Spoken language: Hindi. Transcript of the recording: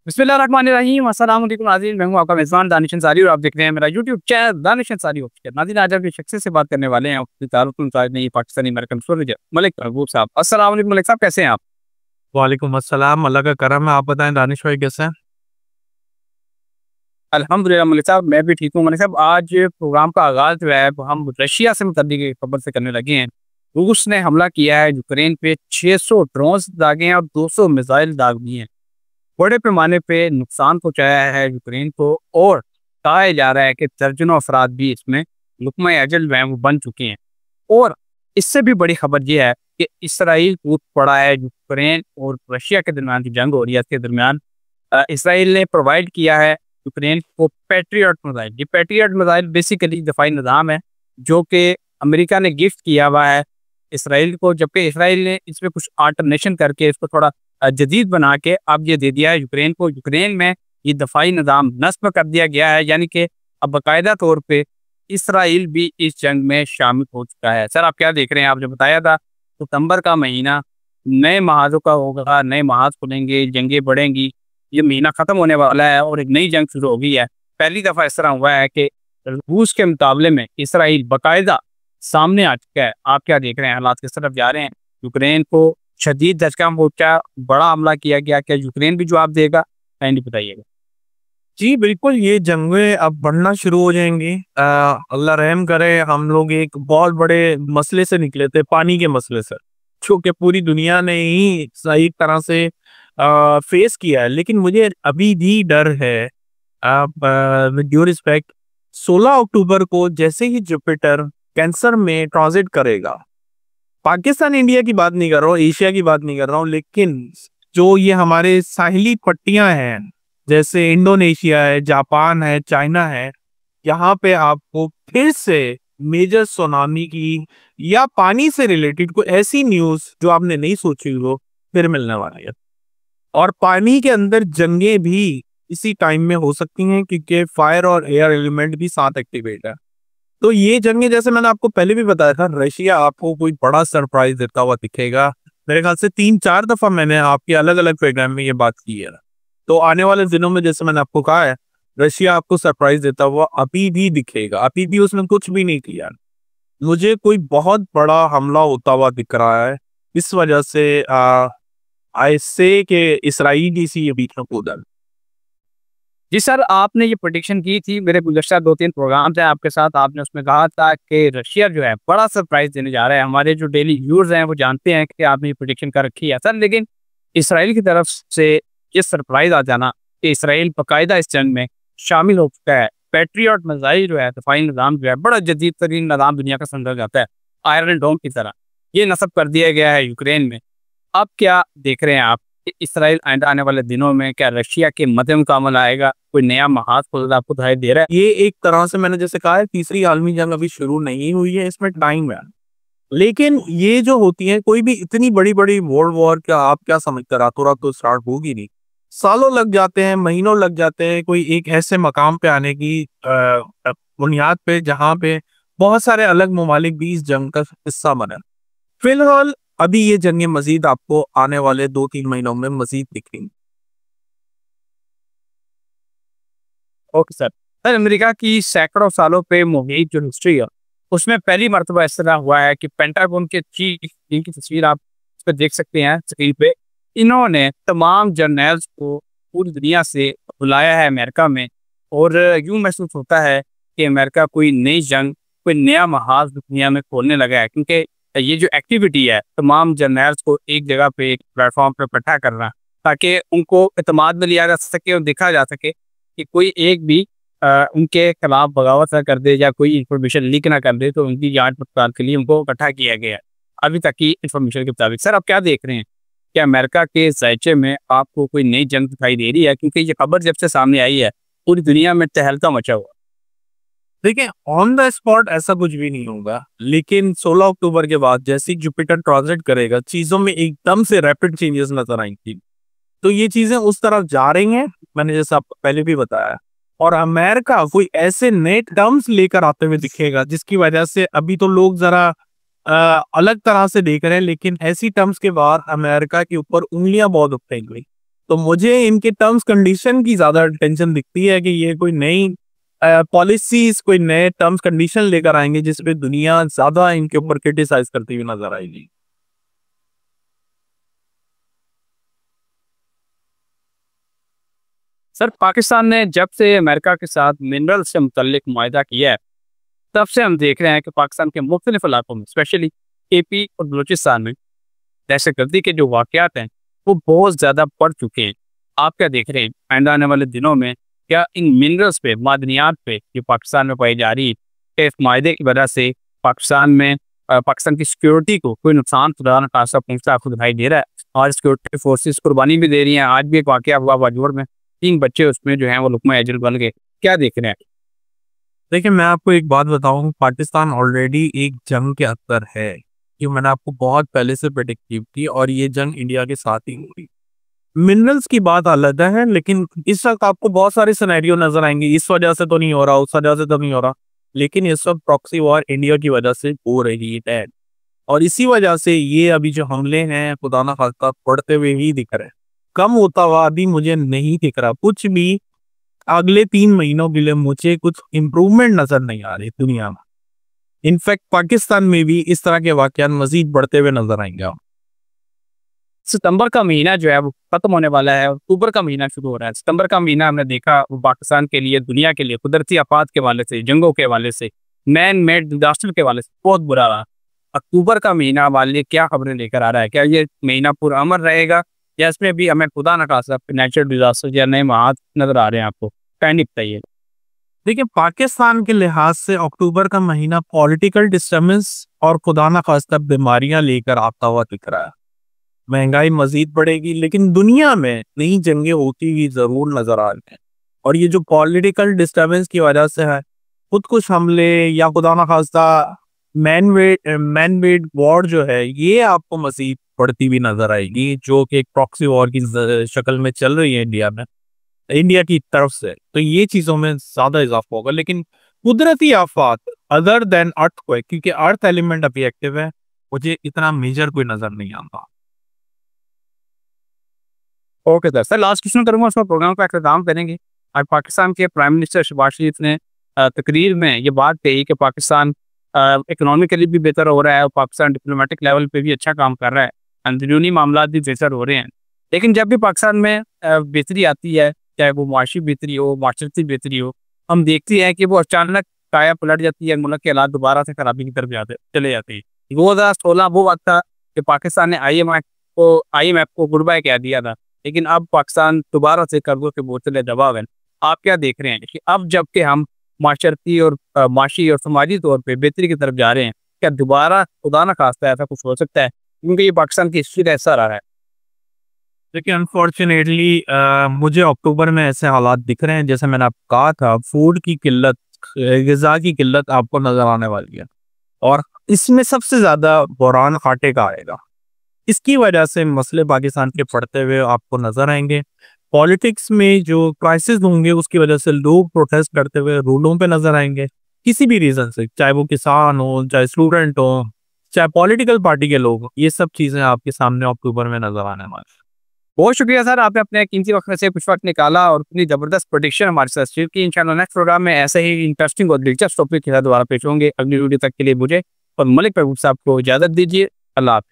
बिस्मिल्लाहिर्रहमानिर्रहीम अस्सलाम वालेकुम नाज़रीन, मैं हूं आपका मेज़बान दानिश अंसारी और आप देख रहे हैं मेरा YouTube channel Danish Ansari official. नाज़रीन, आज आप जिस शख्स से बात करने वाले हैं अपनी तारुफ नहीं पाकिस्तानी अमेरिकन सोल्जर मलिक महबूब साहब। अस्सलाम वालेकुम मलिक साहब, कैसे हैं आप? वालेकुम अस्सलाम, अल्लाह का करम है। आप बताएं दानिश भाई कैसे हैं? अल्हम्दुलिल्लाह मलिक साहब, मैं भी ठीक हूँ। मलिक साहब, आज प्रोग्राम का आगाज़ जो है वो हम रशिया से मुतल्लिक़ एक खबर से करने लगे हैं। रूस ने हमला किया है यूक्रेन पे, 600 ड्रोन्स दागे हैं और 200 मिसाइल दाग दिए हैं। बड़े पैमाने पे नुकसान पहुंचाया है यूक्रेन को और कहा जा रहा है कि दर्जनों अफराद भी इसमें लुकमा अजल जो है वो बन चुके हैं। और इससे भी बड़ी खबर यह है कि इसराइल कूद पड़ा है यूक्रेन और रशिया के दरमियान की जंग हो रही है, इसके दरमियान इसराइल ने प्रोवाइड किया है यूक्रेन को पैट्रियट मिसाइल। ये पैट्रियट मिसाइल बेसिकली दफाई निज़ाम है जो कि अमेरिका ने गिफ्ट किया हुआ है इसराइल को, जबकि इसराइल ने इसमें कुछ आल्टरनेशन करके इसको थोड़ा जदीद बना के अब ये दे दिया है यूक्रेन को। यूक्रेन में ये दफाई निज़ाम नस्ब कर दिया गया है, यानी कि अब बाकायदा तौर पे इसराइल भी इस जंग में शामिल हो चुका है। सर, आप क्या देख रहे हैं? आपने बताया था सितंबर का महीना नए महाजों का होगा, नए महाज खुलेंगे, जंगें बढ़ेंगी, ये महीना ख़त्म होने वाला है और एक नई जंग शुरू हो गई है। पहली दफ़ा इस तरह हुआ है कि रूस के मुकाबले में इसराइल बाकायदा सामने आ चुका है। आप क्या देख रहे हैं? हालात किस तरफ जा रहे हैं? यूक्रेन को शदीद दचका पहुंचा, बड़ा हमला किया गया, क्या यूक्रेन भी जवाब देगा? काइंडली बताइएगा। जी बिल्कुल, ये जंगें अब बढ़ना शुरू हो जाएंगी। अल्लाह रहम करे, हम लोग एक बहुत बड़े मसले से निकले थे, पानी के मसले से, जो कि पूरी दुनिया ने ही सही तरह से फेस किया है। लेकिन मुझे अभी भी डर है, विद ड्यू रिस्पेक्ट, 16 अक्टूबर को जैसे ही जुपिटर कैंसर में ट्रांजिट करेगा, पाकिस्तान इंडिया की बात नहीं कर रहा हूँ, एशिया की बात नहीं कर रहा हूँ, लेकिन जो ये हमारे साहिली पट्टियां हैं, जैसे इंडोनेशिया है, जापान है, चाइना है, यहाँ पे आपको फिर से मेजर सुनामी की या पानी से रिलेटेड कोई ऐसी न्यूज जो आपने नहीं सोची हो फिर मिलने वाला है। और पानी के अंदर जंगें भी इसी टाइम में हो सकती हैं, क्योंकि फायर और एयर एलिमेंट भी साथ एक्टिवेट है। तो ये जंगें, जैसे मैंने आपको पहले भी बताया था, रशिया आपको कोई बड़ा सरप्राइज देता हुआ दिखेगा। मेरे ख्याल से 3-4 दफा मैंने आपके अलग अलग प्रोग्राम में ये बात की है। तो आने वाले दिनों में, जैसे मैंने आपको कहा है, रशिया आपको सरप्राइज देता हुआ अभी भी दिखेगा। अभी भी उसने कुछ भी नहीं किया। मुझे कोई बहुत बड़ा हमला होता हुआ दिख रहा है। इस वजह से आई से कि इसराइल इसी ये बीच में कूदा। जी सर, आपने ये प्रेडिक्शन की थी, मेरे गुज़श्ता 2-3 प्रोग्राम थे आपके साथ, आपने उसमें कहा था कि रशिया जो है बड़ा सरप्राइज़ देने जा रहा है। हमारे जो डेली व्यूअर्स हैं वो जानते हैं कि आपने ये प्रेडिक्शन कर रखी है सर, लेकिन इसराइल की तरफ से ये सरप्राइज़ आ जाना कि इसराइल बाकायदा इस जंग में शामिल हो चुका है। पैट्रियट मिसाइल जो है, दफ़ाई निज़ाम जो है, बड़ा जदीद तरीन निज़ाम दुनिया का समझा जाता है, आयरन डोम की तरह, ये नस्ब कर दिया गया है यूक्रेन में। अब क्या देख रहे हैं आप कि इसराइल आइंदा आने वाले दिनों में क्या रशिया के मद्देमुकाबला आएगा? कोई नया महाज खुलता आपको दिखाई दे रहा है? ये एक तरह से, मैंने जैसे कहा है, तीसरी आलमी जंग अभी शुरू नहीं हुई है, इसमें टाइम है। लेकिन ये जो होती है, कोई भी इतनी बड़ी बड़ी वर्ल्ड वॉर, क्या आप क्या समझते, रातों रात तो स्टार्ट होगी नहीं। सालों लग जाते हैं, महीनों लग जाते हैं कोई एक ऐसे मकाम पे आने की बुनियाद पे, जहाँ पे बहुत सारे अलग ममालिक भी इस जंग का हिस्सा बने। फिलहाल अभी ये जंगें मजीद आपको आने वाले 2-3 महीनों में मजीद दिखेंगी। Okay sir. सर, अमेरिका की सैकड़ों सालों पे मुहित जो हिस्ट्री है, उसमें पहली मर्तबा इस तरह हुआ है कि पेंटागन के चीफ, जिनकी तस्वीर आप इस पे देख सकते हैं स्क्रीन पे, इन्होंने तमाम जर्नल्स को पूरी दुनिया से बुलाया है अमेरिका में। और यूं महसूस होता है कि अमेरिका कोई नई जंग, कोई नया महाज दुनिया में खोलने लगा है, क्योंकि ये जो एक्टिविटी है तमाम जर्नल्स को एक जगह पे, एक प्लेटफॉर्म पे इकट्ठा करना, ताकि उनको एतमाद में लिया जा सके और देखा जा सके कि कोई एक भी उनके खिलाफ बगावत ना कर दे या कोई इंफॉर्मेशन लीक ना कर दे, तो उनकी जांच पड़ताल के लिए उनको इकट्ठा किया गया है अभी तक की इंफॉर्मेशन के मुताबिक। सर, आप क्या देख रहे हैं? क्या अमेरिका के ज़ायचे में आपको कोई नई जंग दिखाई दे रही है? क्योंकि ये खबर जब से सामने आई है पूरी दुनिया में तहलका मचा हुआ। देखिए, ऑन द स्पॉट ऐसा कुछ भी नहीं होगा, लेकिन 16 अक्टूबर के बाद जैसे ही जुपिटर ट्रांजिट करेगा, चीजों में एकदम से रैपिड चेंजेस नजर आएंगी। तो ये चीजें उस तरफ जा रही हैं, मैंने जैसा आपको पहले भी बताया। और अमेरिका कोई ऐसे नए टर्म्स लेकर आते हुए दिखेगा जिसकी वजह से अभी तो लोग जरा अलग तरह से देख रहे हैं, लेकिन ऐसी टर्म्स के बाद अमेरिका के ऊपर उंगलियां बहुत उठेंगी। तो मुझे इनके टर्म्स कंडीशन की ज्यादा टेंशन दिखती है कि ये कोई नई पॉलिसीज, कोई नए टर्म्स कंडीशन लेकर आएंगे जिसपे दुनिया ज्यादा इनके ऊपर क्रिटिसाइज करती हुई नजर आएगी। सर, पाकिस्तान ने जब से अमेरिका के साथ मिनरल से मुतल्लिक मुआहिदा किया है, तब से हम देख रहे हैं कि पाकिस्तान के मुख्तलिफ इलाकों में, स्पेशली केपी और बलूचिस्तान में दहशतगर्दी के जो वाक़यात हैं वो बहुत ज़्यादा बढ़ चुके हैं। आप क्या देख रहे हैं आइंदा आने वाले दिनों में, क्या इन मिनरल्स पे, मादनियात पे जो पाकिस्तान में पाई जा रही है, क्या इस माहे की वजह से पाकिस्तान में पाकिस्तान की सिक्योरिटी को कोई नुकसान खुदा खासा पहुँचता आपको दिखाई दे रहा है? और सिक्योरिटी फोर्सेस कुर्बानी भी दे रही हैं। आज भी एक वाक़या हुआ बाजौर में, 3 बच्चे उसमें जो हैं वो लुक़मा अजल बन गए। क्या देख रहे हैं? देखिए, मैं आपको एक बात बताऊं, पाकिस्तान ऑलरेडी एक जंग के अंदर है, ये मैंने आपको बहुत पहले से प्रेडिक्ट की थी, और ये जंग इंडिया के साथ ही हुई। मिनरल्स की बात अलग है, लेकिन इस वक्त आपको बहुत सारे सिनेरियो नजर आएंगे, इस वजह से तो नहीं हो रहा, उस वजह से तो नहीं हो रहा, लेकिन इस वक्त प्रॉक्सी वॉर इंडिया की वजह से हो रही है। और इसी वजह से ये अभी जो हमले हैं खुदा ना खास्ता बढ़ते हुए ही दिख रहे हैं, कम होता हुआ अभी मुझे नहीं दिख रहा कुछ भी। अगले 3 महीनों के लिए मुझे कुछ इम्प्रूवमेंट नजर नहीं आ रही दुनिया में। इनफैक्ट पाकिस्तान में भी इस तरह के वाकयात मजीद बढ़ते हुए नजर आएंगे। सितंबर का महीना जो है वो खत्म होने वाला है, अक्टूबर का महीना शुरू हो रहा है। सितंबर का महीना हमने देखा वो पाकिस्तान के लिए, दुनिया के लिए, कुदरती आफात के हवाले से, जंगों के हवाले से, मैन मेड डिजास्टर के हवाले से बहुत बुरा रहा। अक्टूबर का महीना वाले क्या खबरें लेकर आ रहा है? क्या ये महीना पूरा अमर रहेगा या इसमें भी हमें खुदा न खासा नेचुरल डिजास्टर या नए महात नजर आ रहे हैं आपको? काइंडली बताइए। देखिए, पाकिस्तान के लिहाज से अक्टूबर का महीना पॉलिटिकल डिस्टर्बेंस और खुदा ना खास्ता बीमारियां लेकर आता हुआ दिख रहा है। महंगाई मजीद बढ़ेगी, लेकिन दुनिया में नई जंगें होती हुई जरूर नजर आ रही हैं। और ये जो पॉलिटिकल डिस्टर्बेंस की वजह से है, खुद कुछ हमले या खुदा ना खास्ता मैन मेड वॉर जो है, ये आपको मजीद बढ़ती हुई नजर आएगी, जो कि एक प्रॉक्सी वॉर की शक्ल में चल रही है इंडिया की तरफ से। तो ये चीजों में ज्यादा इजाफा होगा। लेकिन कुदरती आफात अदर देन अर्थक्वेक, क्योंकि अर्थ एलिमेंट अभी एक्टिव है, मुझे इतना मेजर कोई नजर नहीं आता। ओके सर, लास्ट क्वेश्चन करूंगा, उसमें प्रोग्राम का अख्ताम करेंगे। आज पाकिस्तान के प्राइम मिनिस्टर शहबाज शरीफ ने तकरीर में ये बात कही कि पाकिस्तान इकोनॉमिकली भी बेहतर हो रहा है और पाकिस्तान डिप्लोमेटिक लेवल पे भी अच्छा काम कर रहा है, अंदरूनी मामला भी बेहतर हो रहे हैं। लेकिन जब भी पाकिस्तान में बेहतरी आती है, चाहे वो माशी बेहतरी हो, माशरती बेहतरी हो, हम देखते हैं कि वो अचानक काया पलट जाती है, मुल्क के हालात दोबारा से खराबी की तरफ चले जाते हैं। 2016 वो वक्त था कि पाकिस्तान ने IMF को गुड बाय कह दिया था, लेकिन अब पाकिस्तान दोबारा से कर्जों के बोझ दबाव है। आप क्या देख रहे हैं कि अब जबकि हम माशरती और माशी और समाजी तौर पे बेहतरी की तरफ जा रहे हैं, क्या दोबारा खुदा ना खास्ता ऐसा कुछ हो सकता है? क्योंकि ये पाकिस्तान की हिस्ट्री का ऐसा रहा है। देखिए, अनफॉर्चुनेटली मुझे अक्टूबर में ऐसे हालात दिख रहे हैं, जैसे मैंने आपको कहा था, फूड की किल्लत, ग़िज़ा की किल्लत आपको नजर आने वाली है, और इसमें सबसे ज्यादा बहरान खाटे का आएगा। इसकी वजह से मसले पाकिस्तान के पड़ते हुए आपको नजर आएंगे। पॉलिटिक्स में जो क्राइसिस होंगे उसकी वजह से लोग प्रोटेस्ट करते हुए रोडों पे नजर आएंगे, किसी भी रीजन से, चाहे वो किसान हो, चाहे स्टूडेंट हो, चाहे पॉलिटिकल पार्टी के लोग, ये सब चीजें आपके सामने अक्टूबर में नजर आने वाली। बहुत शुक्रिया सर, आपने अपने कीमती वक्त में से कुछ वक्त निकाला और इतनी जबरदस्त प्रेडिक्शन हमारे साथ शेयर की। इंशाल्लाह नेक्स्ट प्रोग्राम में ऐसे ही इंटरेस्टिंग और दिलचस्प टॉपिक के साथ दोबारा पेश होंगे। अगली वीडियो तक के लिए मुझे और मलिक महबूब साहब को इजाजत दीजिए। अल्लाह हाफिज़।